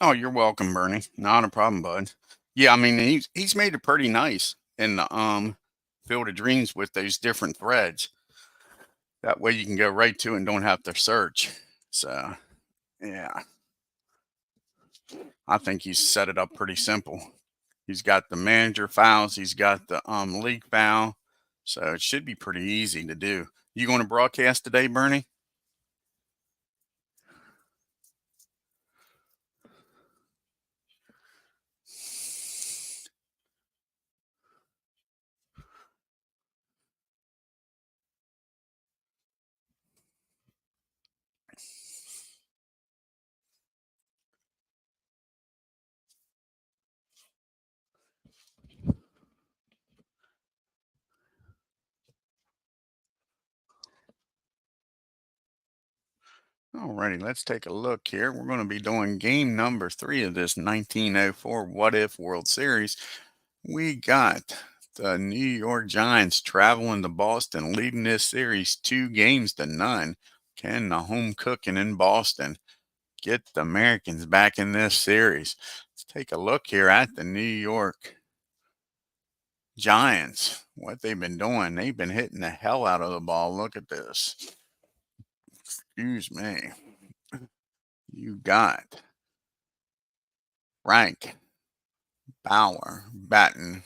Oh, you're welcome, Bernie. Not a problem, bud. Yeah, I mean he's made it pretty nice in the Field of Dreams with those different threads. That way you can go right to it and don't have to search. So yeah, I think he's set it up pretty simple. He's got the manager files, he's got the league file, so it should be pretty easy to do. You going to broadcast today, Bernie? Alrighty, let's take a look here. We're going to be doing game number 3 of this 1904 What If World Series. We got the New York Giants traveling to Boston, leading this series 2 games to none. Can the home cooking in Boston get the Americans back in this series? Let's take a look here at the New York Giants. What they've been doing, they've been hitting the hell out of the ball. Look at this. Excuse me. You got Frank Bauer batting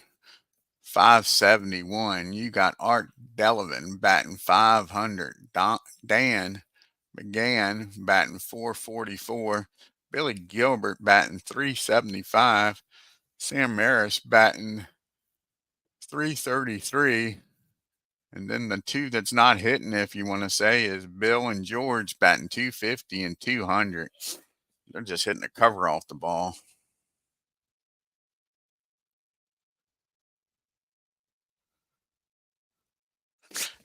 571. You got Art Delavan batting 500. Dan McGann batting 444. Billy Gilbert batting 375. Sam Maris batting 333. And then the two that's not hitting, if you want to say, is Bill and George batting 250 and 200. They're just hitting the cover off the ball.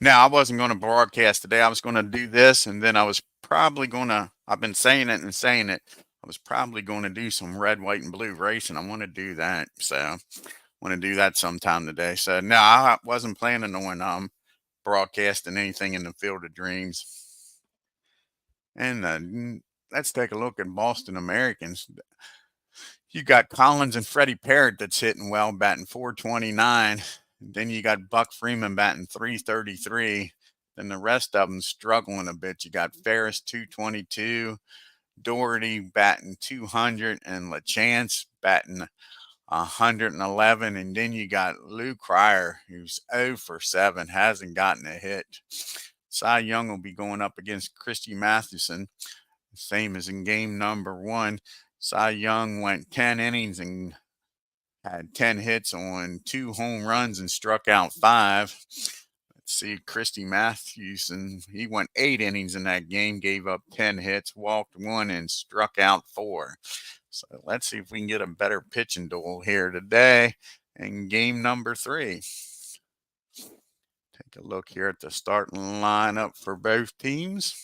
Now, I wasn't going to broadcast today. I was going to do this, and then I was probably going to, I've been saying it and saying it. I was probably going to do some red, white, and blue racing. I want to do that. So, I want to do that sometime today. So, no, I wasn't planning on broadcasting anything in the Field of Dreams. And let's take a look at Boston Americans. You got Collins and Freddie Parrott that's hitting well, batting 429. Then you got Buck Freeman batting 333. Then the rest of them struggling a bit. You got Ferris 222, Doherty batting 200, and LaChance batting 111. And then you got Lou Crier, who's 0 for 7, hasn't gotten a hit. Cy Young will be going up against Christy Mathewson, same as in game number 1. Cy Young went 10 innings and had 10 hits on 2 home runs and struck out 5. Let's see, Christy Mathewson, he went 8 innings in that game, gave up 10 hits, walked 1, and struck out 4. So let's see if we can get a better pitching duel here today in game number 3. Take a look here at the starting lineup for both teams.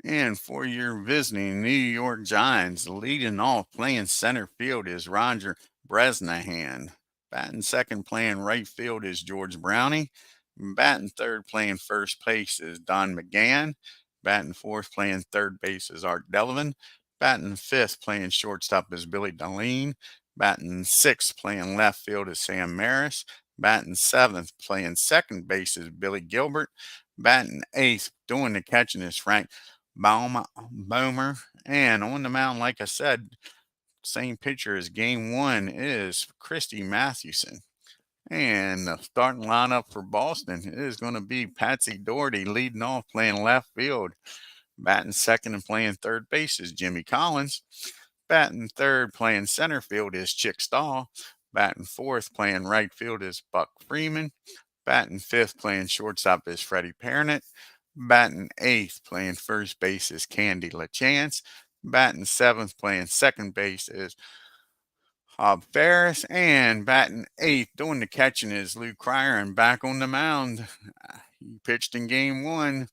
And for your visiting New York Giants, leading off playing center field is Roger Bresnahan. Batting second playing right field is George Brownie. Batting third playing first base is Don McGann. Batting fourth playing third base is Art Delavan. Batting fifth playing shortstop is Billy Deline. Batting sixth playing left field is Sam Maris. Batting seventh playing second base is Billy Gilbert. Batting eighth doing the catching is Frank Boomer. And on the mound, like I said, same pitcher as game 1 is Christy Mathewson. And the starting lineup for Boston is going to be Patsy Doherty leading off playing left field. Batting second and playing third base is Jimmy Collins. Batting third playing center field is Chick Stahl. Batting fourth playing right field is Buck Freeman. Batting fifth playing shortstop is Freddie Parnett. Batting eighth playing first base is Candy LaChance. Batting seventh playing second base is Hob Ferris. And batting eighth doing the catching is Lou Crier. And back on the mound, he pitched in game 1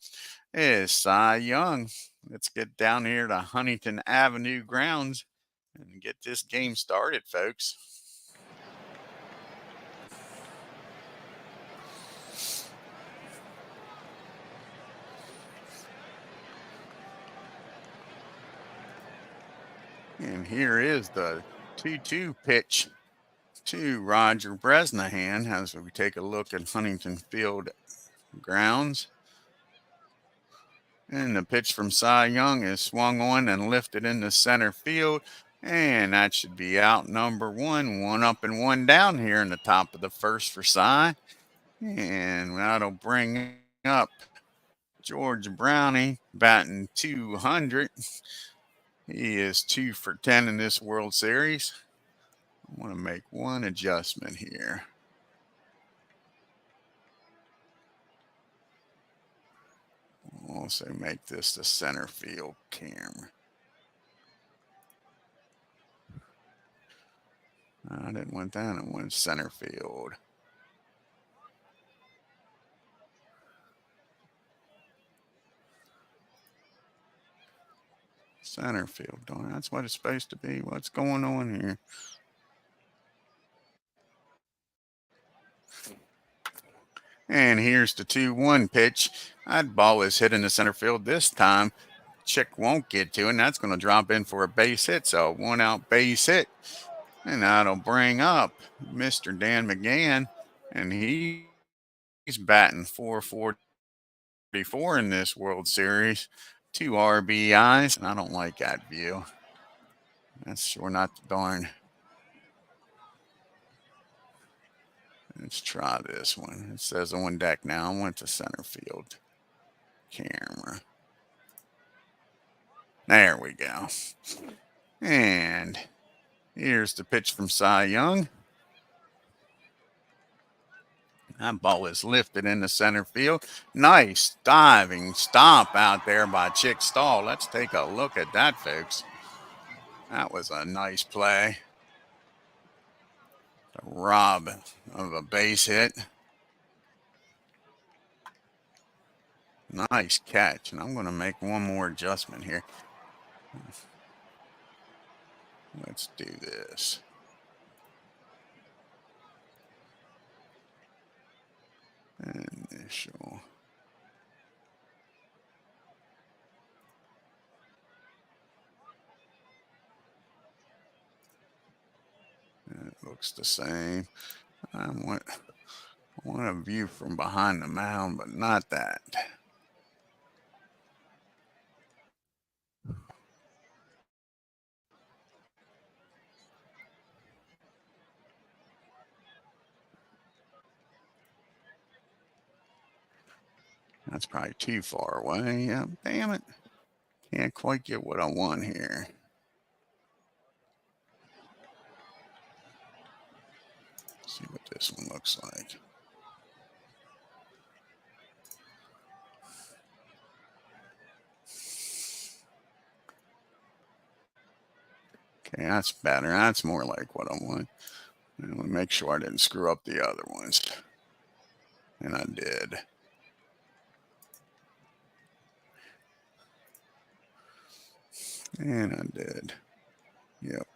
is Cy Young. Let's get down here to Huntington Avenue grounds and get this game started, folks. And here is the 2-2 pitch to Roger Bresnahan as we take a look at Huntington Field grounds. And the pitch from Cy Young is swung on and lifted into center field. And that should be out number one. One up and one down here in the top of the first for Cy. And that'll bring up George Brownie batting 200. He is 2 for 10 in this World Series. I want to make one adjustment here. We'll also make this the center field camera. I didn't want that. I wanted center field. Center field. That's what it's supposed to be. What's going on here? And here's the 2-1 pitch. That ball is hit in the center field this time. Chick won't get to it, and that's going to drop in for a base hit. So 1-out base hit. And that'll bring up Mr. Dan McGann. And he's batting 444 in this World Series. 2 RBIs, and I don't like that view. That's sure not the darn. Let's try this one. It says on deck now. I went to center field camera. There we go. And here's the pitch from Cy Young. That ball is lifted into center field. Nice diving stop out there by Chick Stahl. Let's take a look at that, folks. That was a nice play. The rob of a base hit. Nice catch. And I'm going to make one more adjustment here. Let's do this. Initial. It looks the same. I want a view from behind the mound, but not that. That's probably too far away. Yeah, damn it. Can't quite get what I want here. Let's see what this one looks like. Okay, that's better. That's more like what I want. And we'll make sure I didn't screw up the other ones. And I did. And I did. Yep.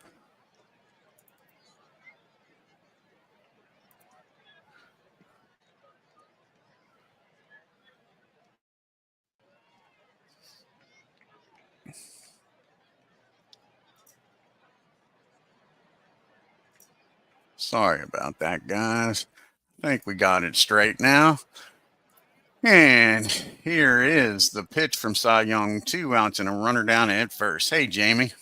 Sorry about that, guys. I think we got it straight now. And here is the pitch from Cy Young. 2 outs and a runner down at first. Hey, Jamie.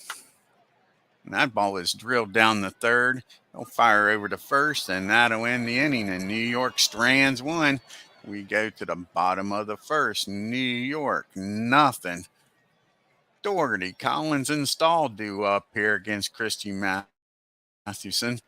And that ball is drilled down the third. He'll fire over to first, and that'll end the inning. And New York strands one. We go to the bottom of the first. New York, nothing. Doherty, Collins, and Stahl due up here against Christy Mathewson.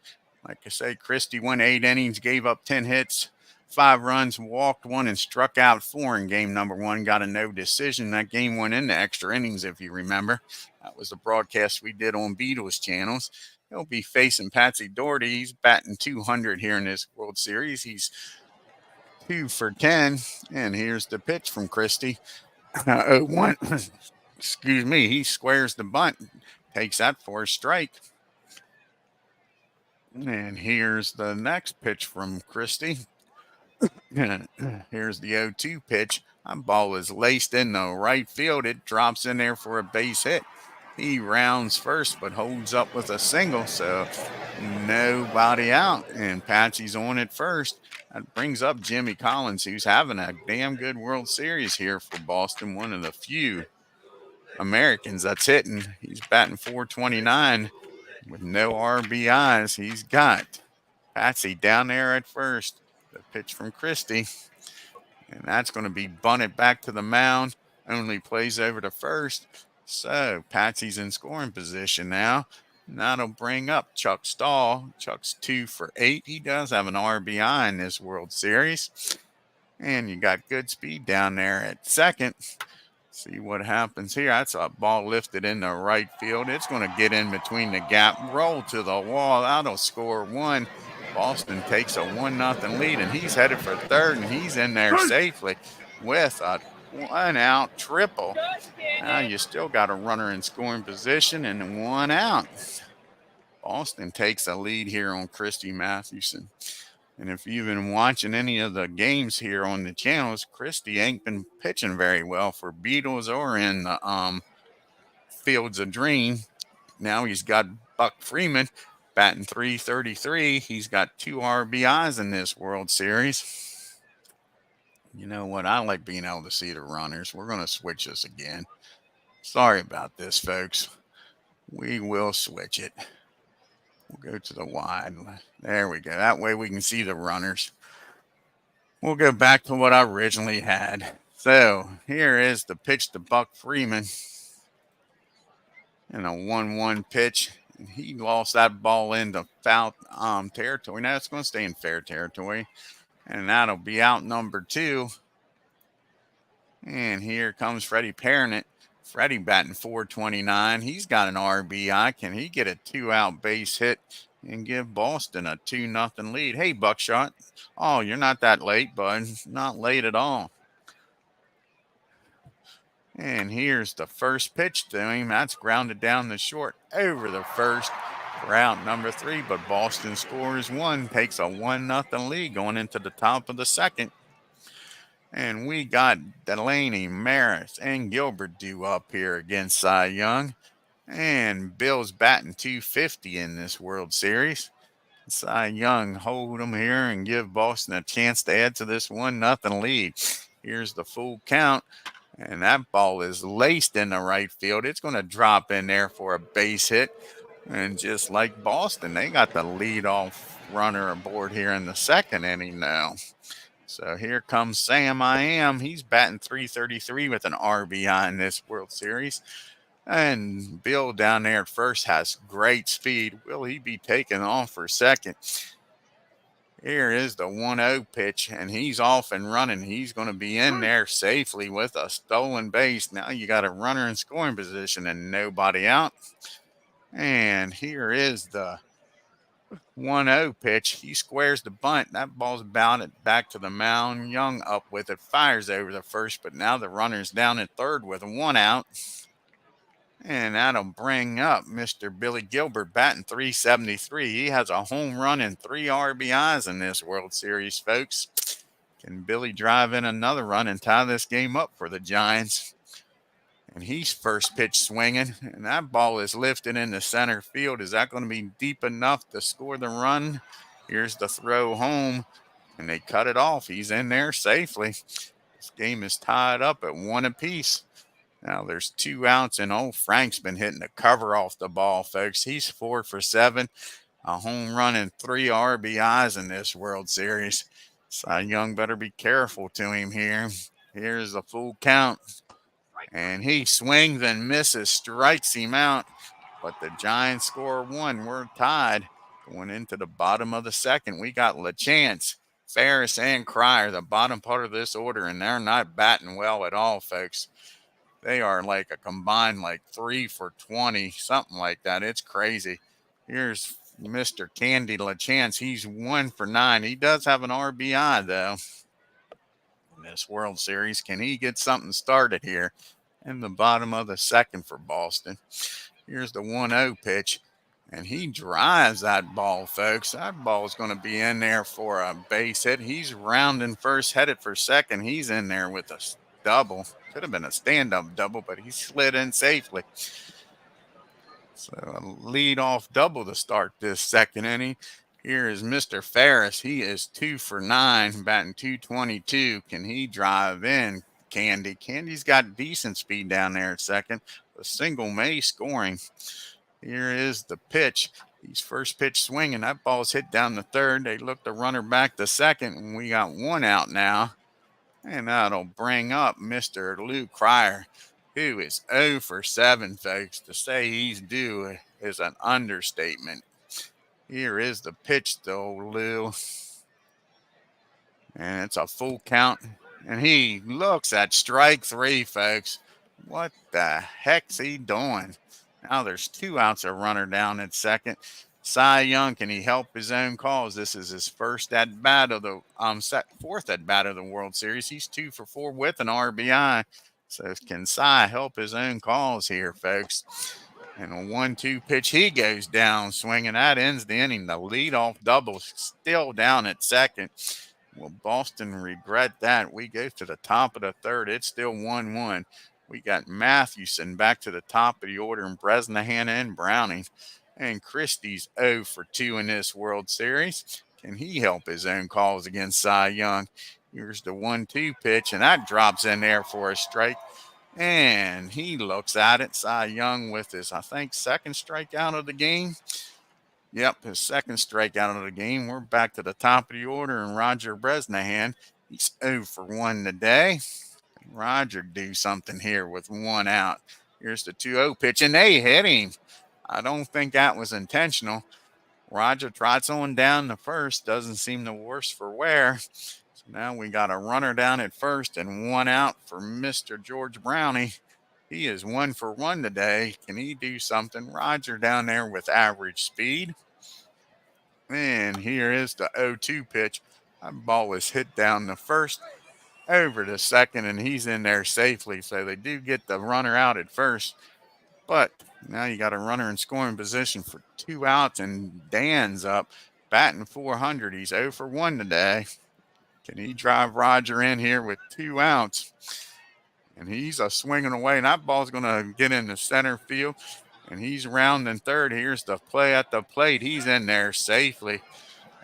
Like I say, Christy went 8 innings, gave up 10 hits, 5 runs, walked 1, and struck out 4 in game number 1. Got a no decision. That game went into extra innings, if you remember. That was the broadcast we did on Beatles channels. He'll be facing Patsy Doherty. He's batting 200 here in this World Series. He's 2 for 10. And here's the pitch from Christy. 0-1. Excuse me. He squares the bunt. Takes that for a strike. And here's the next pitch from Christy. Here's the 0-2 pitch. That ball is laced in the right field. It drops in there for a base hit. He rounds first, but holds up with a single, so nobody out. And Patsy's on at first. That brings up Jimmy Collins, who's having a damn good World Series here for Boston. One of the few Americans that's hitting. He's batting .429 with no RBIs. He's got Patsy down there at first. The pitch from Christie. And that's going to be bunted back to the mound. Only plays over to first. So Patsy's in scoring position now. And that'll bring up Chuck Stahl. Chuck's 2 for 8. He does have an RBI in this World Series. And you got good speed down there at second. See what happens here. That's a ball lifted into right field. It's going to get in between the gap, roll to the wall. That'll score one. Boston takes a 1-0 lead, and he's headed for third, and he's in there safely with a 1-out triple. Now you still got a runner in scoring position and 1 out. Boston takes a lead here on Christy Mathewson. And if you've been watching any of the games here on the channels, Christie ain't been pitching very well for Beatles or in the Fields of Dream. Now he's got Buck Freeman batting .333. He's got 2 RBIs in this World Series. You know what? I like being able to see the runners. We're going to switch this again. Sorry about this, folks. We will switch it. We'll go to the wide. There we go. That way we can see the runners. We'll go back to what I originally had. So here is the pitch to Buck Freeman. And a 1-1 pitch. And he lost that ball into foul territory. Now it's going to stay in fair territory. And that'll be out number 2. And here comes Freddie Perrott. Freddie batting .429. He's got an RBI. Can he get a 2-out base hit and give Boston a 2-0 lead? Hey, Buckshot. Oh, you're not that late, bud. Not late at all. And here's the first pitch to him. That's grounded down the short over the first for out number 3. But Boston scores 1, takes a 1-0 lead going into the top of the second. And we got Delaney, Maris, and Gilbert due up here against Cy Young. And Bill's batting .250 in this World Series. Cy Young hold them here and give Boston a chance to add to this 1-0 lead. Here's the full count. And that ball is laced in the right field. It's going to drop in there for a base hit. And just like Boston, they got the leadoff runner aboard here in the second inning now. So here comes Sam I Am. He's batting .333 with an RBI in this World Series. And Bill down there at first has great speed. Will he be taken off for second? Here is the 1-0 pitch, and he's off and running. He's going to be in there safely with a stolen base. Now you got a runner in scoring position and nobody out. And here is the 1-0 pitch. He squares the bunt. That ball's bounded back to the mound. Young up with it, fires over the first, but now the runner's down at third with 1 out. And that'll bring up Mr. Billy Gilbert batting .373. He has a home run and 3 RBIs in this World Series, folks. Can Billy drive in another run and tie this game up for the Giants? And he's first pitch swinging, and that ball is lifted into center field. Is that going to be deep enough to score the run? Here's the throw home, and they cut it off. He's in there safely. This game is tied up at 1 apiece. Now there's 2 outs, and old Frank's been hitting the cover off the ball, folks. He's 4 for 7, a home run and 3 RBIs in this World Series. Cy Young better be careful to him here. Here's the full count. And he swings and misses, strikes him out. But the Giants score 1. We're tied. Going into the bottom of the second, we got LaChance, Ferris, and Cryer, the bottom part of this order, and they're not batting well at all, folks. They are like a combined 3 for 20, something like that. It's crazy. Here's Mr. Candy LaChance. He's 1 for 9. He does have an RBI, though, in this World Series. Can he get something started here in the bottom of the second for Boston? Here's the 1-0 pitch, and he drives that ball, folks. That ball is going to be in there for a base hit. He's rounding first, headed for second. He's in there with a double. Could have been a stand-up double, but he slid in safely. So a lead-off double to start this second inning. Here is Mr. Ferris. He is 2 for 9, batting .222. Can he drive in Candy? Candy's got decent speed down there at second. A single May scoring. Here is the pitch. He's first pitch swinging. That ball's hit down the third. They look the runner back to second, and we got one out now. And that'll bring up Mr. Lou Cryer, who is 0 for 7, folks. To say he's due is an understatement. Here is the pitch, though, Lou. And it's a full count. And he looks at strike 3, folks. What the heck's he doing? Now there's 2 outs, a runner down at second. Cy Young, can he help his own cause? This is his first at bat of the fourth at bat of the World Series. He's 2 for 4 with an RBI. So can Cy help his own cause here, folks? And a 1-2 pitch, he goes down swinging. That ends the inning. The leadoff double still down at second. Will Boston regret that? We go to the top of the third. It's still 1-1. We got Mathewson back to the top of the order, and Bresnahan and Browning. And Christie's 0 for 2 in this World Series. Can he help his own cause against Cy Young? Here's the 1-2 pitch, and that drops in there for a strike. And he looks at it. Cy Young with his, I think, second strikeout of the game. Yep, his second strikeout of the game. We're back to the top of the order, and Roger Bresnahan, he's 0 for 1 today. Roger do something here with 1 out. Here's the 2-0 pitch, and they hit him. I don't think that was intentional. Roger trots on down to first. Doesn't seem the worse for wear. So now we got a runner down at first and 1 out for Mr. George Brownie. He is 1 for 1 today. Can he do something? Roger down there with average speed. And here is the 0-2 pitch. That ball was hit down the first, over to second, and he's in there safely. So they do get the runner out at first. But now you got a runner in scoring position for 2 outs, and Dan's up, batting .400. He's 0 for 1 today. Can he drive Roger in here with 2 outs? And he's a swinging away, and that ball's going to get into center field, and he's rounding third. Here's the play at the plate. He's in there safely.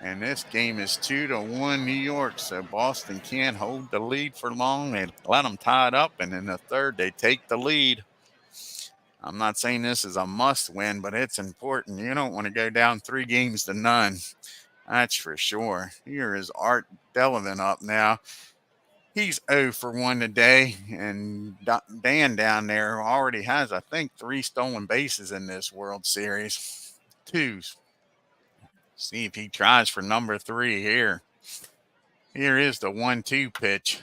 And this game is 2-1 New York, so Boston can't hold the lead for long. They let them tie it up, and in the third, they take the lead. I'm not saying this is a must-win, but it's important. You don't want to go down 3-0. That's for sure. Here is Art Delavan up now. He's 0 for 1 today, and Dan down there already has, I think, 3 stolen bases in this World Series. 2. See if he tries for number 3 here. Here is the 1-2 pitch.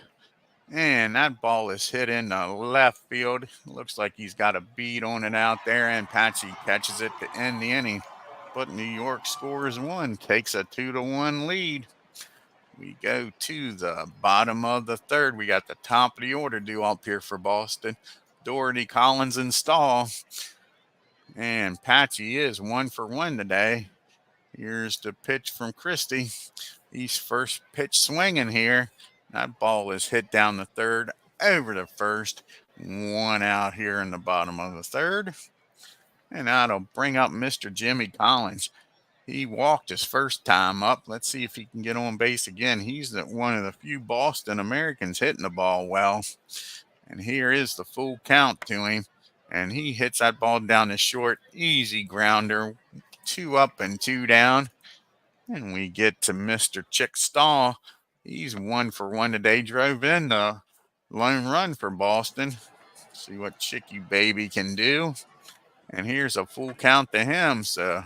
And that ball is hit in the left field. Looks like he's got a bead on it out there, and Patsy catches it to end the inning. But New York scores 1, takes a 2-1 lead. We go to the bottom of the third. We got the top of the order due up here for Boston. Doherty, Collins, and Stahl. And Patsy is 1 for 1 today. Here's the pitch from Christie. He's first pitch swinging here. That ball is hit down the third, over to first. 1 out here in the bottom of the third. And that'll bring up Mr. Jimmy Collins. He walked his first time up. Let's see if he can get on base again. He's one of the few Boston Americans hitting the ball well. And here is the full count to him. And he hits that ball down the short, easy grounder. 2 up and 2 down. And we get to Mr. Chick Stahl. He's 1 for 1 today. Drove in the lone run for Boston. See what Chicky Baby can do. And here's a full count to him. So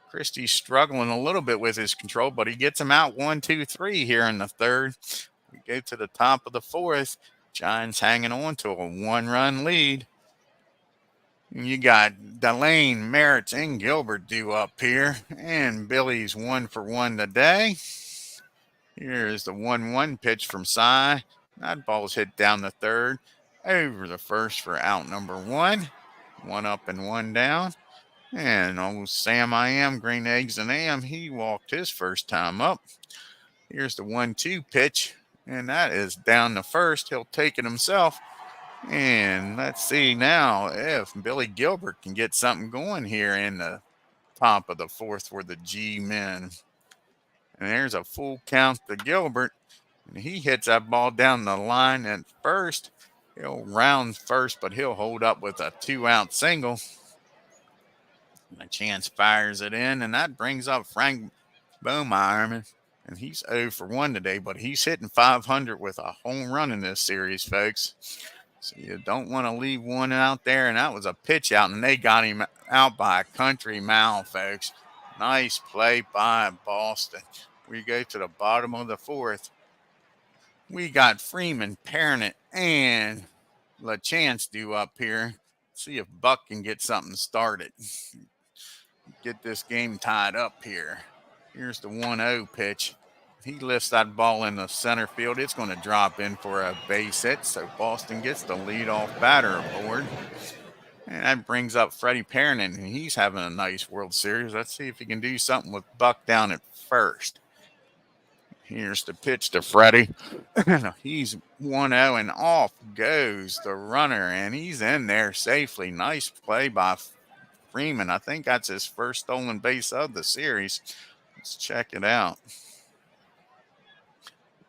Christie's struggling a little bit with his control, but he gets him out 1, 2, 3 here in the third. We go to the top of the fourth. Giants hanging on to a 1-run lead. You got Delane, Merritt, and Gilbert due up here. And Billy's 1 for 1 today. Here's the 1-1 pitch from Cy. That ball's hit down the third, over the first for out number 1. 1 up and 1 down. And old Sam I Am, Green Eggs and Am, he walked his first time up. Here's the 1-2 pitch, and that is down the first. He'll take it himself. And let's see now if Billy Gilbert can get something going here in the top of the fourth for the G men. And there's a full count to Gilbert. And he hits that ball down the line at first. He'll round first, but he'll hold up with a 2-out single. And a chance fires it in, and that brings up Frank Bohmeyer. And he's 0 for 1 today, but he's hitting 500 with a home run in this series, folks. So you don't want to leave one out there, and that was a pitch out, and they got him out by a country mile, folks. Nice play by Boston. We go to the bottom of the fourth. We got Freeman, Parent, and LaChance due up here. See if Buck can get something started. Get this game tied up here. Here's the 1-0 pitch. He lifts that ball in the center field. It's going to drop in for a base hit, so Boston gets the leadoff batter aboard. And that brings up Freddie Perrin, and he's having a nice World Series. Let's see if he can do something with Buck down at first. Here's the pitch to Freddie. He's 1-0, and off goes the runner, and he's in there safely. Nice play by Freeman. I think that's his first stolen base of the series. Let's check it out.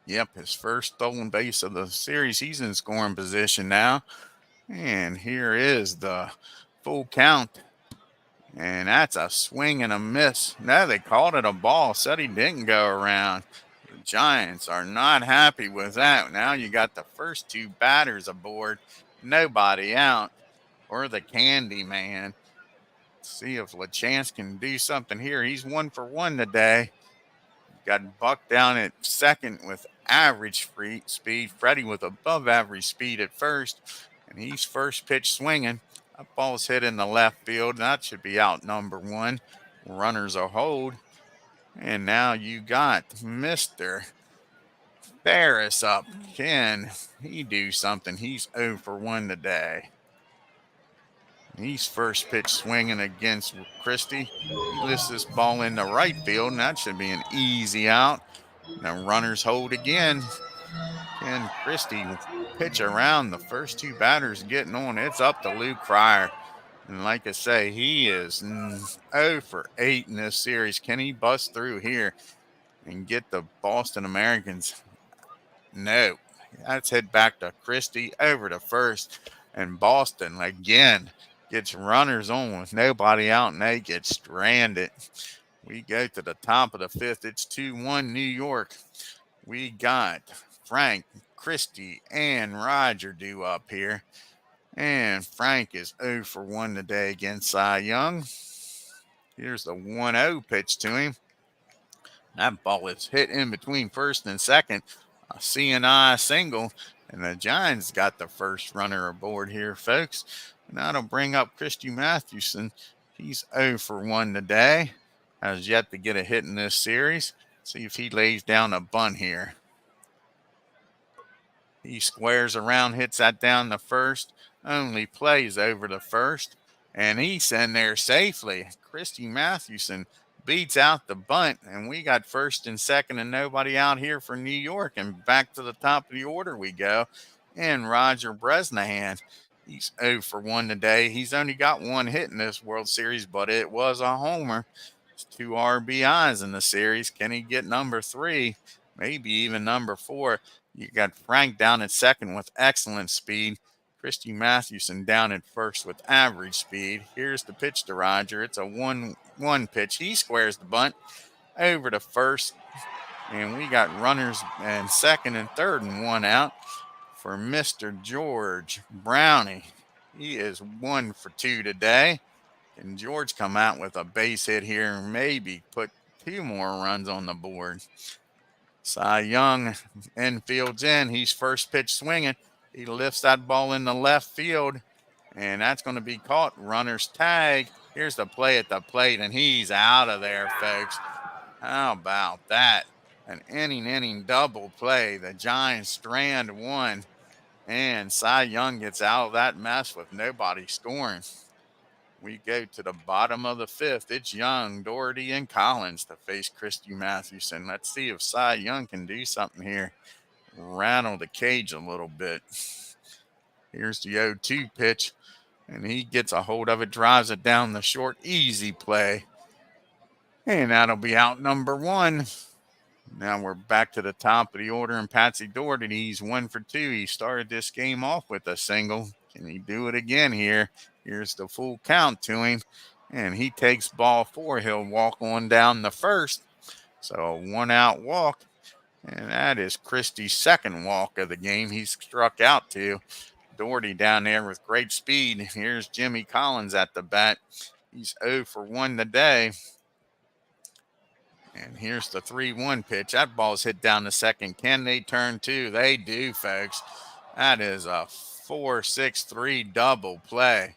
Yep, his first stolen base of the series. He's in scoring position now. And here is the full count. And that's a swing and a miss. No, they called it a ball. Said he didn't go around. The Giants are not happy with that. Now you got the first two batters aboard. Nobody out. Or the Candy Man. See if LaChance can do something here. He's 1 for 1 today. Got Buck down at second with average speed. Freddie with above average speed at first. And he's first pitch swinging. That ball's hit in the left field. That should be out number 1. Runners are hold. And now you got Mr. Ferris up. Can he do something? He's 0 for 1 today. He's first pitch swinging against Christie. He lifts this ball in the right field, and that should be an easy out. Now runners hold again. Can Christie pitch around? The first two batters getting on. It's up to Luke Fryer. And like I say, he is 0 for 8 in this series. Can he bust through here and get the Boston Americans? No. That's hit back to Christie over to first. And Boston again gets runners on with nobody out, and they get stranded. We go to the top of the fifth. It's 2-1 New York. We got Frank, Christie, and Roger due up here. And Frank is 0 for 1 today against Cy Young. Here's the 1-0 pitch to him. That ball is hit in between first and second. A CNI single. And the Giants got the first runner aboard here, folks. And that'll bring up Christy Mathewson. He's 0 for 1 today. Has yet to get a hit in this series. See if he lays down a bunt here. He squares around, hits that down the first. Only plays over the first. And he's in there safely. Christy Mathewson beats out the bunt. And we got first and second and nobody out here for New York. And back to the top of the order we go. And Roger Bresnahan. He's 0 for 1 today. He's only got one hit in this World Series, but it was a homer. It's 2 RBIs in the series. Can he get number 3? Maybe even number 4. You got Frank down at second with excellent speed. Christy Mathewson down at first with average speed. Here's the pitch to Roger. It's a 1-1 pitch. He squares the bunt over to first. And we got runners in second and third and 1 out for Mr. George Brownie. He is 1 for 2 today. Can George come out with a base hit here and maybe put 2 more runs on the board? Cy Young infield's in. He's first pitch swinging. He lifts that ball in the left field, and that's going to be caught. Runner's tag. Here's the play at the plate, and he's out of there, folks. How about that? An inning double play. The Giants strand 1, and Cy Young gets out of that mess with nobody scoring. We go to the bottom of the fifth. It's Young, Doherty, and Collins to face Christy Mathewson. Let's see if Cy Young can do something here. Rattle the cage a little bit. Here's the 0-2 pitch, and he gets a hold of it, drives it down the short, easy play. And that'll be out number one. Now we're back to the top of the order, and Patsy Doherty, he's 1 for 2. He started this game off with a single. Can he do it again here? Here's the full count to him, and he takes ball 4. He'll walk on down the first. So a 1-out walk, and that is Christie's second walk of the game. He's struck out 2. Doherty down there with great speed. Here's Jimmy Collins at the bat. He's 0 for 1 today. And here's the 3-1 pitch. That ball's hit down the second. Can they turn 2? They do, folks. That is a 4-6-3 double play.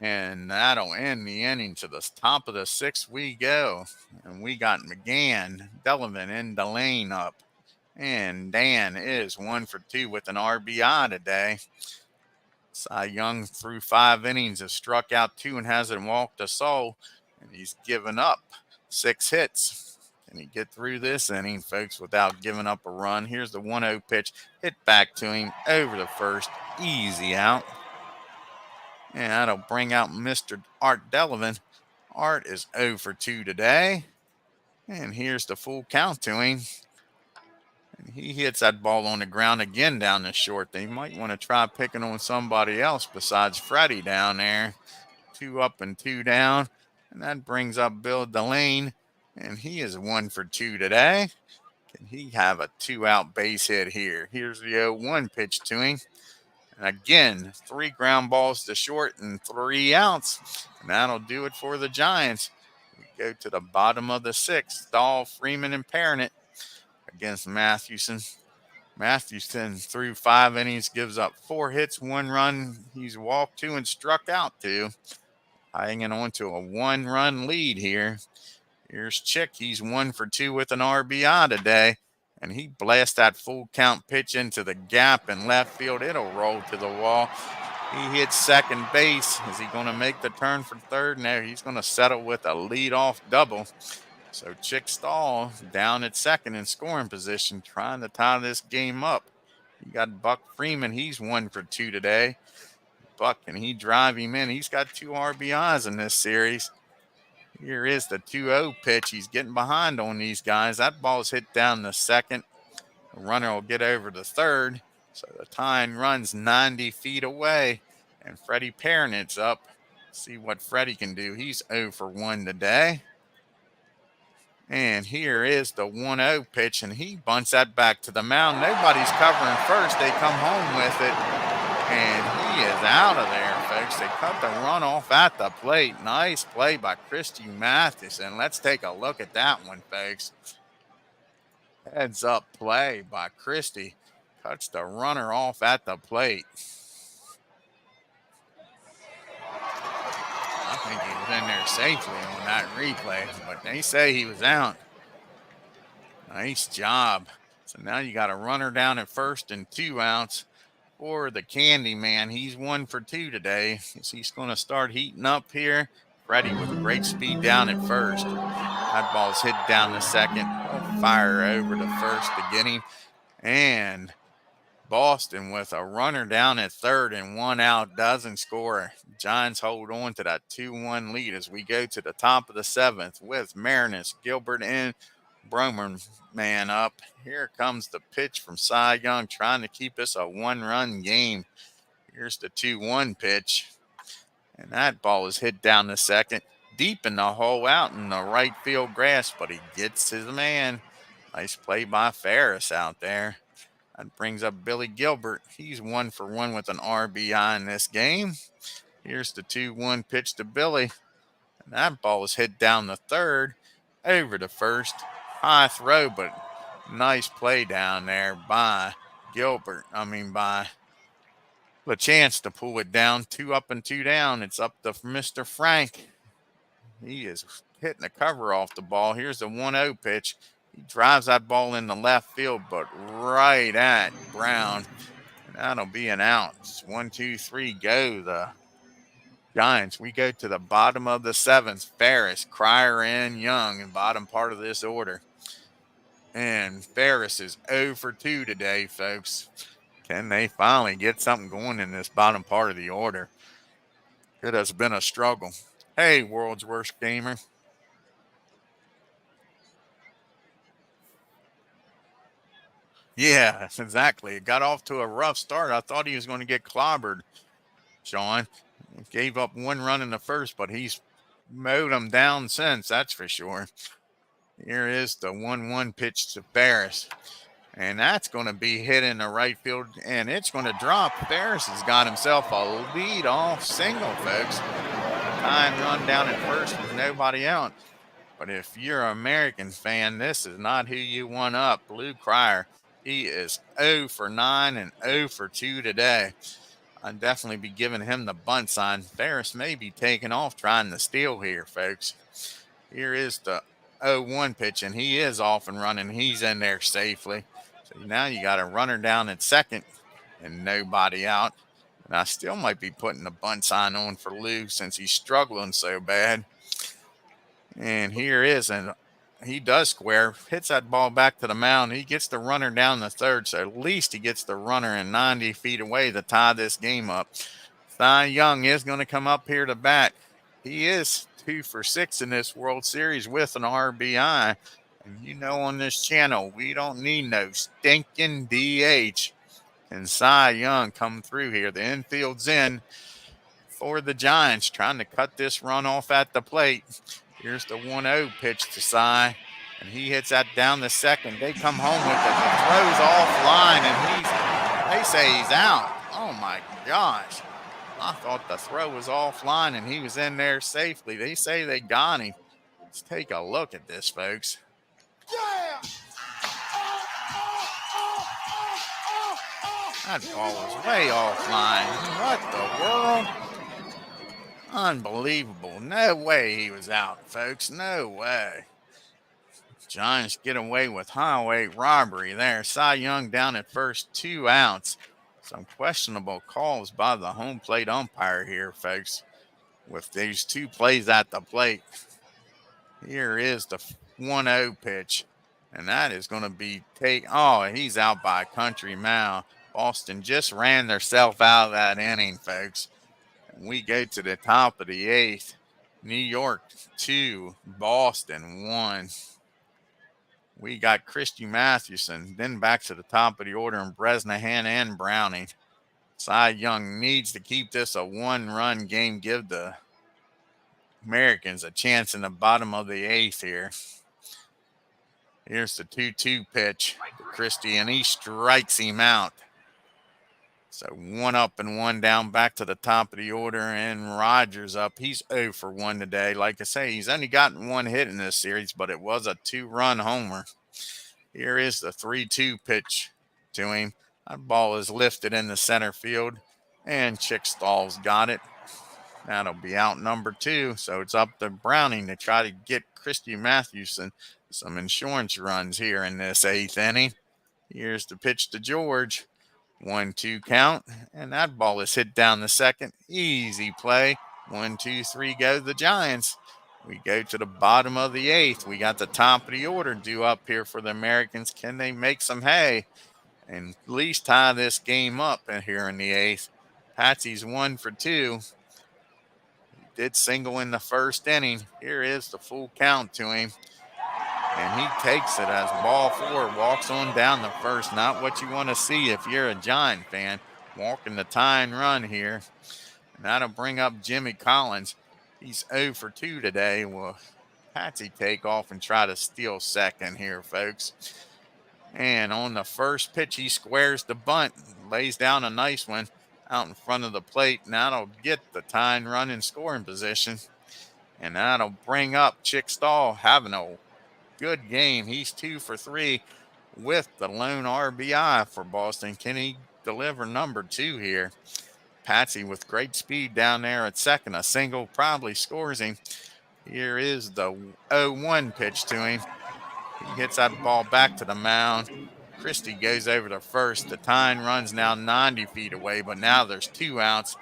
And that'll end the inning. To the top of the 6th we go. And we got McGann, Delavan, and Delane up. And Dan is 1 for 2 with an RBI today. Cy Young through 5 innings has struck out 2 and hasn't walked a soul. And he's given up 6 hits. Can he get through this inning, folks, without giving up a run? Here's the 1-0 pitch. Hit back to him over the first. Easy out. And that'll bring out Mr. Art Delavan. Art is 0 for 2 today. And here's the full count to him. And he hits that ball on the ground again down the short. They might want to try picking on somebody else besides Freddie down there. 2 up and 2 down. And that brings up Bill Delane. And he is 1 for 2 today. Can he have a 2-out base hit here? Here's the 0-1 pitch to him. And again, 3 ground balls to short and 3 outs. And that'll do it for the Giants. We go to the bottom of the 6th. Dahl, Freeman, and Parent against Mathewson. Mathewson through 5 innings gives up 4 hits, 1 run. He's walked 2 and struck out 2. Hanging on to a 1-run lead here. Here's Chick. He's 1 for 2 with an RBI today. And he blasts that full count pitch into the gap in left field. It'll roll to the wall. He hits second base. Is he going to make the turn for third? No, he's going to settle with a leadoff double. So Chick Stahl down at second in scoring position, trying to tie this game up. You got Buck Freeman. He's 1 for 2 today. Buck, can he drive him in? He's got 2 RBIs in this series. Here is the 2-0 pitch. He's getting behind on these guys. That ball's hit down the second. The runner will get over to third. So the tying run's 90 feet away. And Freddie Parent's up. See what Freddie can do. He's 0 for 1 today. And here is the 1-0 pitch. And he bunts that back to the mound. Nobody's covering first. They come home with it. And he is out of there, folks. They cut the run off at the plate. Nice play by Christy Matheson. Let's take a look at that one, folks. Heads up play by Christy. Cuts the runner off at the plate. I think he was in there safely on that replay, but they say he was out. Nice job. So now you got a runner down at first and 2 outs. For the Candy Man, he's 1 for 2 today. He's going to start heating up here. Freddie with great speed down at first. That ball's hit down the second. He'll fire over to first to get him. And Boston with a runner down at third and 1 out doesn't score. Giants hold on to that 2-1 lead as we go to the top of the 7th with Marinus, Gilbert, and Broman man up. Here comes the pitch from Cy Young trying to keep this a 1-run game. Here's the 2-1 pitch. And that ball is hit down the second. Deep in the hole out in the right field grass, but he gets his man. Nice play by Ferris out there. That brings up Billy Gilbert. He's 1 for 1 with an RBI in this game. Here's the 2-1 pitch to Billy. And that ball is hit down the third, over to first. High throw, but nice play down there by by the chance to pull it down. 2 up and 2 down. It's up to Mr. Frank. He is hitting the cover off the ball. Here's the 1-0 pitch. He drives that ball in the left field, but right at Brown. That'll be an out. It's 1, 2, 3, go. The Giants. We go to the bottom of the 7th. Ferris, Cryer, and Young in bottom part of this order. And Ferris is 0 for 2 today, folks. Can they finally get something going in this bottom part of the order? It has been a struggle. Hey, world's worst gamer. Yeah, exactly. It got off to a rough start. I thought he was going to get clobbered, Sean. Gave up one run in the first, but he's mowed him down since, that's for sure. Here is the 1-1 pitch to Ferris. And that's going to be hit in the right field, and it's going to drop. Ferris has got himself a lead-off single, folks. Tying run down at first with nobody out. But if you're an American fan, this is not who you want up. Blue Crier, he is 0 for 9 and 0 for 2 today. I'd definitely be giving him the bunt sign. Ferris may be taking off trying to steal here, folks. Here is the 0-1 pitch, and he is off and running. He's in there safely. So now you got a runner down at second and nobody out. And I still might be putting the bunt sign on for Lou since he's struggling so bad. And here is, and he does square, hits that ball back to the mound. He gets the runner down the third, so at least he gets the runner in 90 feet away to tie this game up. Cy Young is going to come up here to bat. He is 2 for 6 in this World Series with an RBI. And you know on this channel, we don't need no stinking DH. And Cy Young come through here. The infield's in for the Giants, trying to cut this run off at the plate. Here's the 1-0 pitch to Cy, and he hits that down the second. They come home with it. The throw's offline, and they say he's out. Oh, my gosh. I thought the throw was offline, and he was in there safely. They say they got him. Let's take a look at this, folks. Yeah! That ball was way offline. What the world? Unbelievable. No way he was out, folks. No way. Giants get away with highway robbery there. Cy Young down at first, 2 outs. Some questionable calls by the home plate umpire here, folks, with these 2 plays at the plate. Here is the 1-0 pitch, and that is going to be he's out by a country mile. Boston just ran themselves out of that inning, folks. We go to the top of the 8th. New York 2, Boston 1. We got Christy Mathewson, then back to the top of the order in Bresnahan and Browning. Cy Young needs to keep this a 1-run game, give the Americans a chance in the bottom of the 8th here. Here's the 2-2 pitch to Christy, and he strikes him out. So 1 up and 1 down, back to the top of the order, and Rogers up. He's 0 for 1 today. Like I say, he's only gotten 1 hit in this series, but it was a 2-run homer. Here is the 3-2 pitch to him. That ball is lifted in the center field, and Chickstall's got it. That'll be out number 2, so it's up to Browning to try to get Christy Mathewson some insurance runs here in this 8th inning. Here's the pitch to George. 1-2 count, and that ball is hit down the second. Easy play. 1, 2, 3 go the Giants. We go to the bottom of the 8th. We got the top of the order due up here for the Americans. Can they make some hay and at least tie this game up here in the 8th? Patsy's 1 for 2. He did single in the first inning. Here is the full count to him. And he takes it as ball 4, walks on down the first. Not what you want to see if you're a Giant fan. Walking the tying run here. And that'll bring up Jimmy Collins. He's 0 for 2 today. Will Patsy take off and try to steal second here, folks? And on the first pitch, he squares the bunt. Lays down a nice one out in front of the plate. And that'll get the tying run in scoring position. And that'll bring up Chickstall having a good game. He's 2 for 3 with the lone RBI for Boston. Can he deliver number 2 here? Patsy with great speed down there at second. A single probably scores him. Here is the 0-1 pitch to him. He hits that ball back to the mound. Christie goes over to first. The tying run's now 90 feet away, but now there's 2 outs,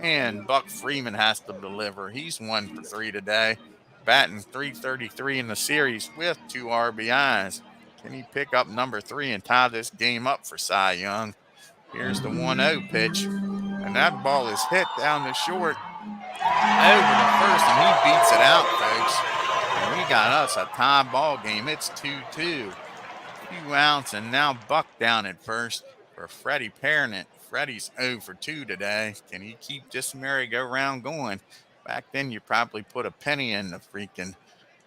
and Buck Freeman has to deliver. He's 1 for 3 today, batting .333 in the series with 2 RBIs. Can he pick up number 3 and tie this game up for Cy Young? Here's the 1-0 pitch. And that ball is hit down the short over to first, and he beats it out, folks. And we got us a tie ball game. It's 2-2. 2 outs, and now Buck down at first for Freddie Parnett. Freddie's 0 for 2 today. Can he keep this merry-go-round going? Back then, you probably put a penny in the freaking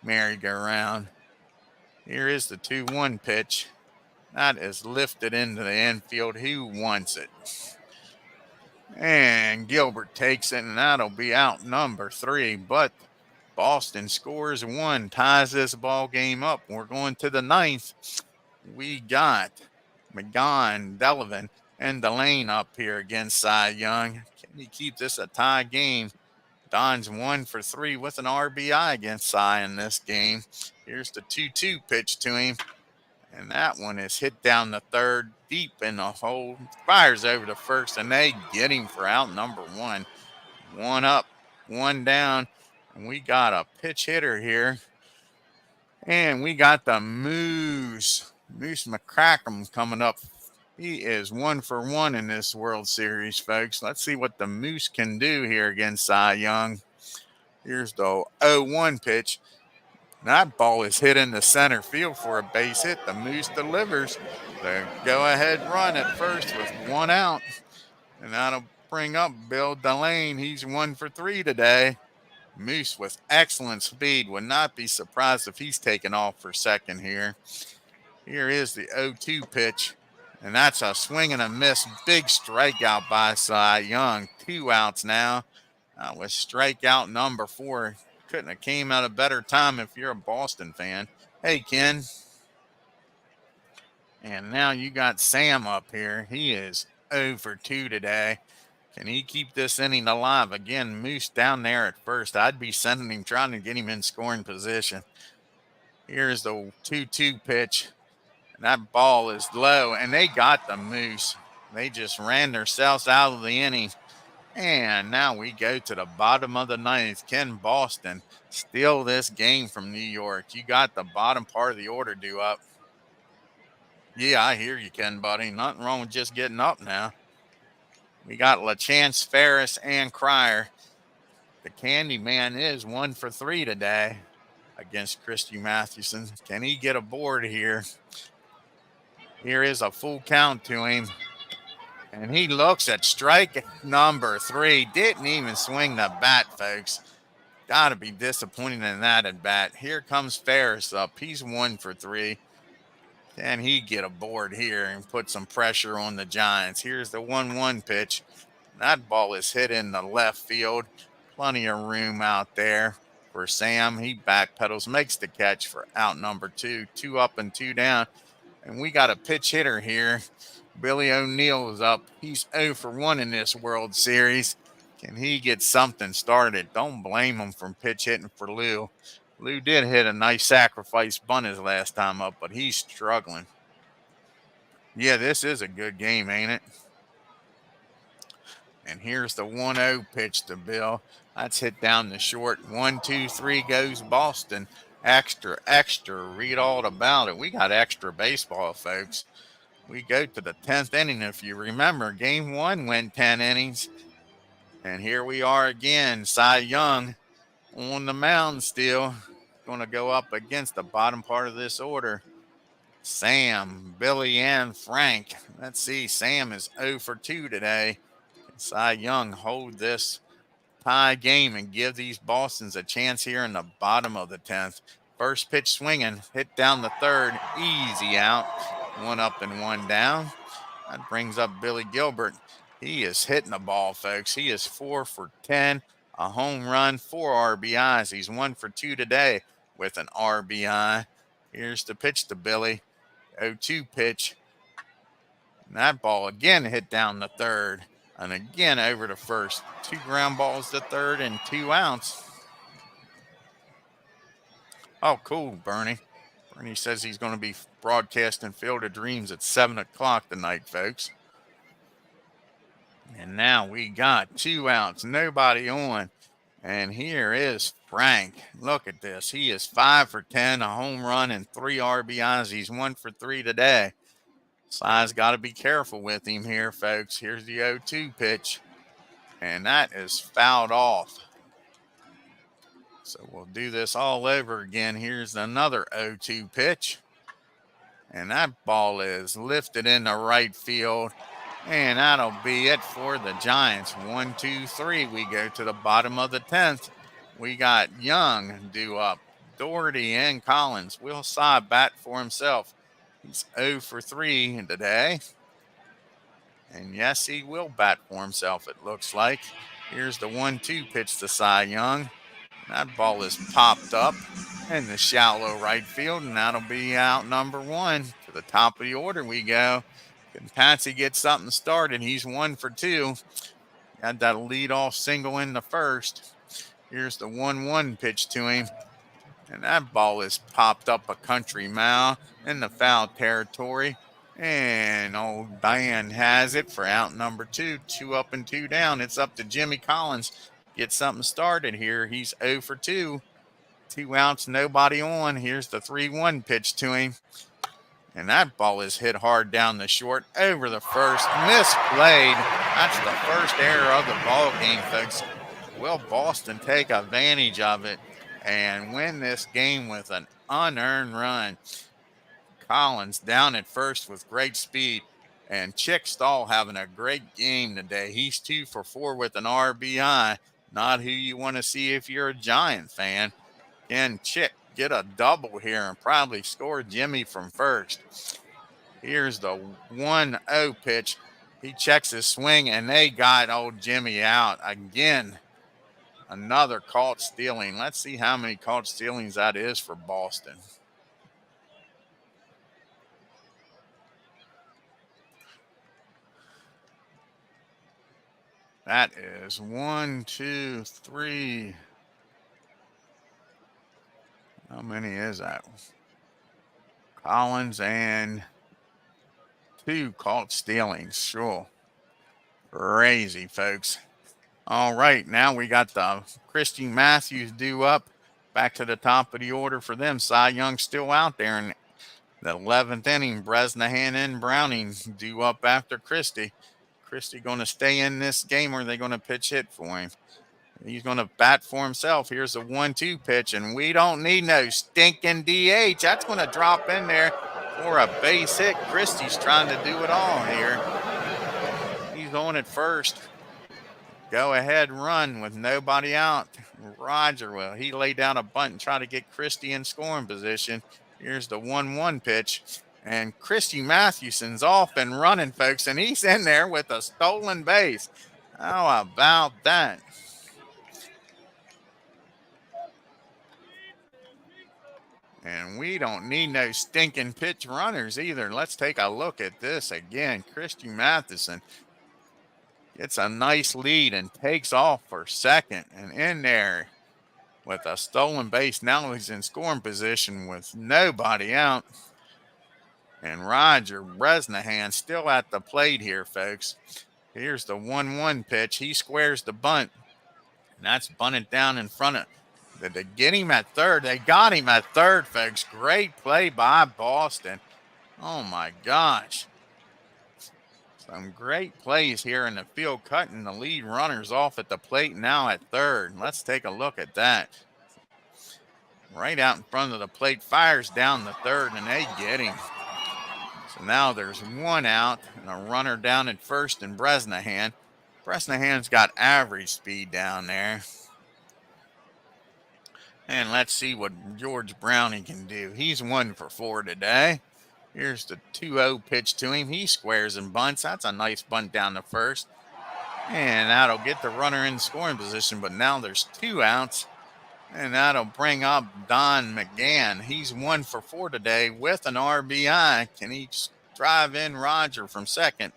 merry-go-round. Here is the 2-1 pitch. That is lifted into the infield. Who wants it? And Gilbert takes it, and that'll be out number 3. But Boston scores 1, ties this ball game up. We're going to the 9th. We got McGowan, Delavan, and Delane up here against Cy Young. Can he keep this a tie game? Don's 1 for 3 with an RBI against Cy in this game. Here's the 2-2 pitch to him. And that one is hit down the third, deep in the hole. Fires over to first, and they get him for out number 1. 1 up, 1 down. And we got a pitch hitter here. And we got the Moose McCracken coming up. He is 1 for 1 in this World Series, folks. Let's see what the Moose can do here against Cy Young. Here's the 0-1 pitch. That ball is hit in the center field for a base hit. The Moose delivers the go-ahead run at first with 1 out. And that'll bring up Bill Delane. He's 1 for 3 today. Moose with excellent speed. Would not be surprised if he's taken off for second here. Here is the 0-2 pitch. And that's a swing and a miss. Big strikeout by Cy Young. 2 outs now. With strikeout number 4. Couldn't have came at a better time if you're a Boston fan. Hey, Ken. And now you got Sam up here. He is 0 for 2 today. Can he keep this inning alive? Again, Moose down there at first. I'd be sending him, trying to get him in scoring position. Here's the 2-2 pitch. And that ball is low, and they got the Moose. They just ran themselves out of the inning. And now we go to the bottom of the 9th. Can Boston steal this game from New York? You got the bottom part of the order due up. Yeah, I hear you, Ken, buddy. Nothing wrong with just getting up now. We got LaChance, Ferris, and Cryer. The Candy Man is 1 for 3 today against Christy Mathewson. Can he get aboard here? Here is a full count to him. And he looks at strike number 3. Didn't even swing the bat, folks. Got to be disappointed in that at bat. Here comes Ferris up. He's 1 for 3. Can he get aboard here and put some pressure on the Giants? Here's the 1-1 pitch. That ball is hit in the left field. Plenty of room out there for Sam. He backpedals, makes the catch for out number 2. 2 up and 2 down. And we got a pitch hitter here. Billy O'Neill is up. He's 0 for 1 in this World Series. Can he get something started? Don't blame him for pitch hitting for Lou. Lou did hit a nice sacrifice bunt his last time up, but he's struggling. Yeah, this is a good game, ain't it? And here's the 1-0 pitch to Bill. That's hit down the short. 1, 2, 3 goes Boston. Extra, extra. Read all about it. We got extra baseball, folks. We go to the 10th inning. If you remember, game 1 went 10 innings. And here we are again. Cy Young on the mound still. Going to go up against the bottom part of this order. Sam, Billy, and Frank. Let's see. Sam is 0 for 2 today. Can Cy Young hold this tie game and give these Bostons a chance here in the bottom of the 10th? First pitch swinging, hit down the third, easy out. 1 up and 1 down. That brings up Billy Gilbert. He is hitting the ball, folks. He is 4 for 10, a home run, 4 RBIs. He's 1 for 2 today with an RBI. Here's the pitch to Billy. 0-2 pitch. And that ball again hit down the third. And again over to first. 2 ground balls to third and 2 outs. Oh, cool, Bernie. Bernie says he's going to be broadcasting Field of Dreams at 7 o'clock tonight, folks. And now we got 2 outs, nobody on. And here is Frank. Look at this. He is 5 for 10, a home run, and 3 RBIs. He's 1 for 3 today. Si's got to be careful with him here, folks. Here's the 0-2 pitch, and that is fouled off. So we'll do this all over again. Here's another 0-2 pitch, and that ball is lifted into right field, and that'll be it for the Giants. 1, 2, 3. We go to the bottom of the 10th. We got Young due up, Doherty and Collins. Will Si bat for himself. He's 0 for 3 today. And yes, he will bat for himself, it looks like. Here's the 1-2 pitch to Cy Young. That ball is popped up in the shallow right field, and that'll be out number 1. To the top of the order we go. Can Patsy get something started? He's 1 for 2. Had that leadoff single in the first. Here's the 1-1 pitch to him. And that ball is popped up a country mile in the foul territory. And old Dan has it for out number 2. 2 up and 2 down. It's up to Jimmy Collins. Get something started here. He's 0 for 2. 2 outs, nobody on. Here's the 3-1 pitch to him. And that ball is hit hard down the short over the first. Misplayed. That's the first error of the ball game, folks. Will Boston take advantage of it and win this game with an unearned run? Collins down at first with great speed. And Chick Stahl having a great game today. He's 2 for 4 with an RBI. Not who you want to see if you're a Giant fan. Can Chick get a double here and probably score Jimmy from first? Here's the 1-0 pitch. He checks his swing, and they got old Jimmy out. Again, another caught stealing. Let's see how many caught stealings that is for Boston. That is 1, 2, 3. How many is that? Collins and 2 caught stealings. Sure. Crazy, folks. All right, now we got the Christy Matthews due up. Back to the top of the order for them. Cy Young still out there in the 11th inning. Bresnahan and Browning due up after Christy. Christy going to stay in this game, or are they going to pitch hit for him? He's going to bat for himself. Here's a 1-2 pitch, and we don't need no stinking DH. That's going to drop in there for a base hit. Christy's trying to do it all here. He's on at first. Go ahead run with nobody out. Roger will. He lay down a bunt and try to get Christy in scoring position. Here's the 1-1 pitch. And Christy Mathewson's off and running, folks, and he's in there with a stolen base. How about that? And we don't need no stinking pitch runners either. Let's take a look at this again. Christy Matheson gets a nice lead and takes off for second. And in there with a stolen base. Now he's in scoring position with nobody out. And Roger Bresnahan still at the plate here, folks. Here's the 1-1 pitch. He squares the bunt. And that's bunted down in front of. Did they get him at third? They got him at third, folks. Great play by Boston. Oh, my gosh. Some great plays here in the field, cutting the lead runners off at the plate now at third. Let's take a look at that. Right out in front of the plate, fires down the third, and they get him. So now there's 1 out and a runner down at first in Bresnahan. Bresnahan's got average speed down there. And let's see what George Browning can do. He's 1 for 4 today. Here's the 2-0 pitch to him. He squares and bunts. That's a nice bunt down the first. And that'll get the runner in scoring position. But now there's 2 outs. And that'll bring up Don McGann. He's 1 for 4 today with an RBI. Can he drive in Roger from second?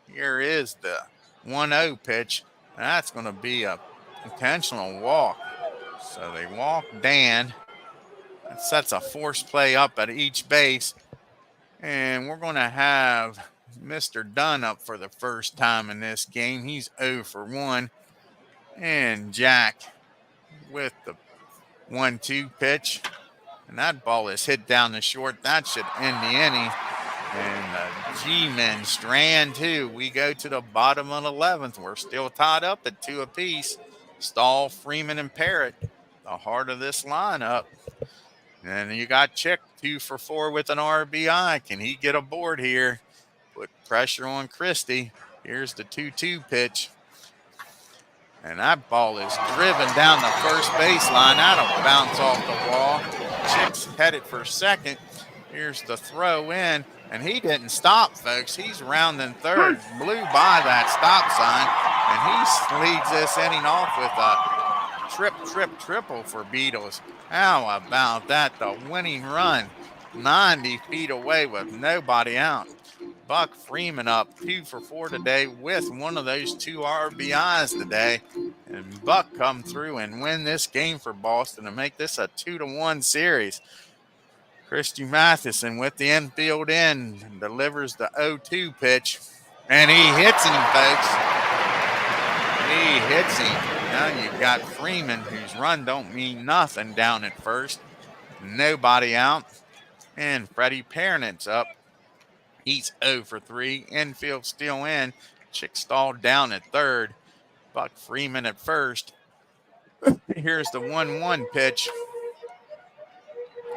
Here is the 1-0 pitch. That's going to be a intentional walk. So they walk Dan. That sets a force play up at each base. And we're going to have Mr. Dunn up for the first time in this game. He's 0 for 1. And Jack with the 1-2 pitch. And that ball is hit down the short. That should end the inning. And the G-men strand too. We go to the bottom of the 11th. We're still tied up at 2 apiece. Stahl, Freeman, and Parrott, the heart of this lineup. And you got Chick 2 for 4 with an RBI. Can he get aboard here? Put pressure on Christie. Here's the 2-2 pitch. And that ball is driven down the first baseline. That'll bounce off the wall. Chick's headed for second. Here's the throw in. And he didn't stop, folks. He's rounding third. Blew by that stop sign. And he leads this inning off with a triple for Beatles. How about that? The winning run. 90 feet away with nobody out. Buck Freeman up 2 for 4 today with one of those 2 RBIs today. And Buck come through and win this game for Boston and make this a 2-1 series. Christy Matheson with the infield in delivers the 0-2 pitch. And he hits him, folks. He hits him. Now you've got Freeman, whose run don't mean nothing down at first. Nobody out. And Freddie Parent's up. He's 0 for 3. Infield still in. Chick Stahl down at third. Buck Freeman at first. Here's the 1-1 pitch.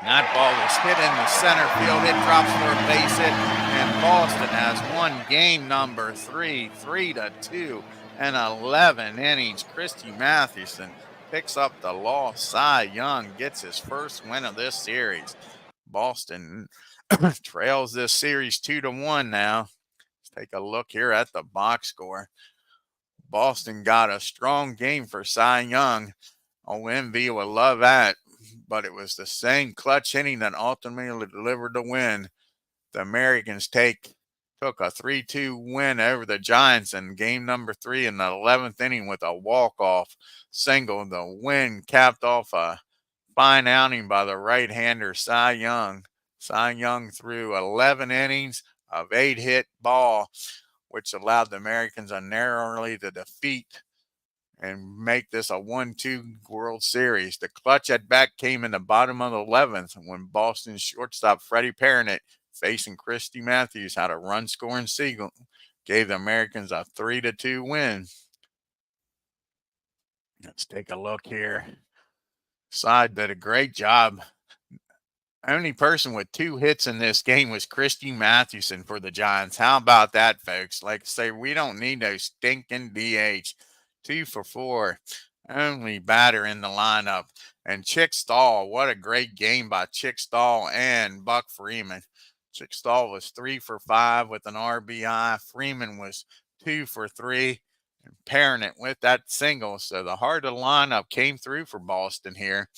That ball is hit in the center field. It drops for a base hit. And Boston has won game number 3, 3-2 in 11 innings. Christy Matheson picks up the loss. Cy Young gets his first win of this series. Boston trails this series 2-1 now. Let's take a look here at the box score. Boston got a strong game for Cy Young. OMV will love that. But it was the same clutch inning that ultimately delivered the win. The Americans took a 3-2 win over the Giants in game number 3 in the 11th inning with a walk-off single. The win capped off a fine outing by the right-hander Cy Young. Cy Young threw 11 innings of 8-hit ball, which allowed the Americans narrowly to defeat and make this a 1-2 World Series. The clutch at bat came in the bottom of the 11th when Boston's shortstop Freddie Parent, facing Christy Matthews, had a run-scoring single, gave the Americans a 3-2 win. Let's take a look here. Side did a great job. Only person with 2 hits in this game was Christy Mathewson for the Giants. How about that, folks? Like I say, we don't need no stinking DH. 2 for 4. Only batter in the lineup. And Chick Stahl, what a great game by Chick Stahl and Buck Freeman. Chick Stahl was 3 for 5 with an RBI. Freeman was 2 for 3. And Parent with that single. So the heart of the lineup came through for Boston here.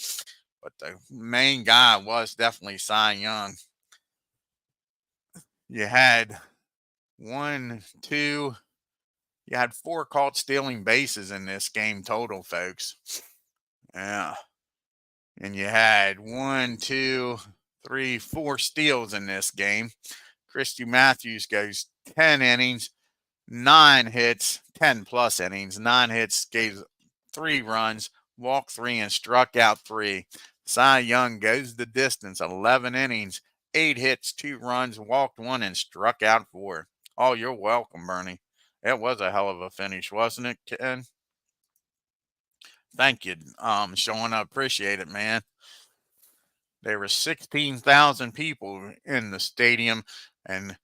But the main guy was definitely Cy Young. You had 1, 2. You had 4 caught stealing bases in this game total, folks. Yeah. And you had 1, 2, 3, 4 steals in this game. Christy Matthews goes 10 innings, 9 hits, 10 plus innings, 9 hits, gave 3 runs, walked 3, and struck out 3. Cy Young goes the distance, 11 innings, 8 hits, 2 runs, walked 1, and struck out 4. Oh, you're welcome, Bernie. It was a hell of a finish, wasn't it, Ken? Thank you, Sean. I appreciate it, man. There were 16,000 people in the stadium, and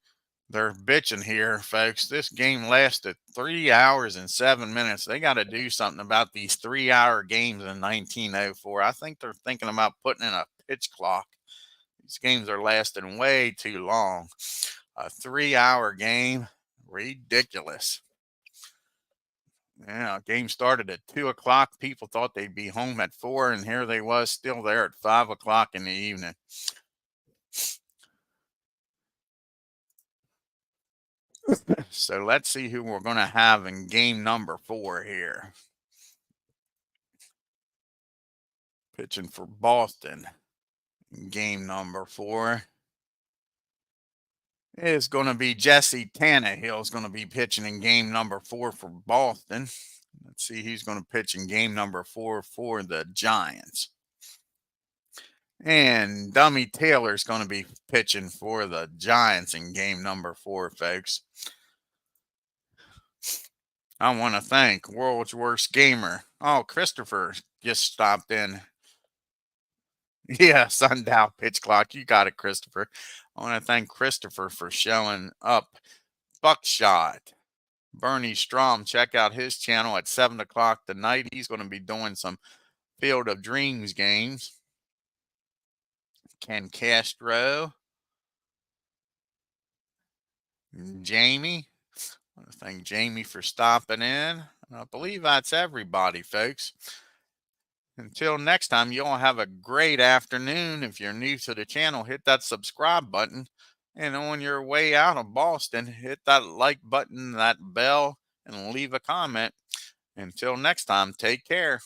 they're bitching here, folks. This game lasted 3 hours and 7 minutes. They got to do something about these 3-hour games in 1904. I think they're thinking about putting in a pitch clock. These games are lasting way too long. A 3-hour game. Ridiculous. Yeah, game started at 2 o'clock. People thought they'd be home at 4, and here they was still there at 5 o'clock in the evening. So let's see who we're going to have in game number 4 here. Pitching for Boston in game number 4. It's going to be Jesse Tannehill is going to be pitching in game number 4 for Boston. Let's see who's going to pitch in game number 4 for the Giants. And Dummy Taylor's going to be pitching for the Giants in game number 4, folks. I want to thank World's Worst Gamer. Oh, Christopher just stopped in. Yeah, sundial pitch clock. You got it, Christopher. I want to thank Christopher for showing up. Buckshot. Bernie Strom, check out his channel at 7 o'clock tonight. He's going to be doing some Field of Dreams games. Ken Castro. Jamie. I want to thank Jamie for stopping in. I believe that's everybody, folks. Until next time, you all have a great afternoon. If you're new to the channel, hit that subscribe button. And on your way out of Boston, hit that like button, that bell, and leave a comment. Until next time, take care.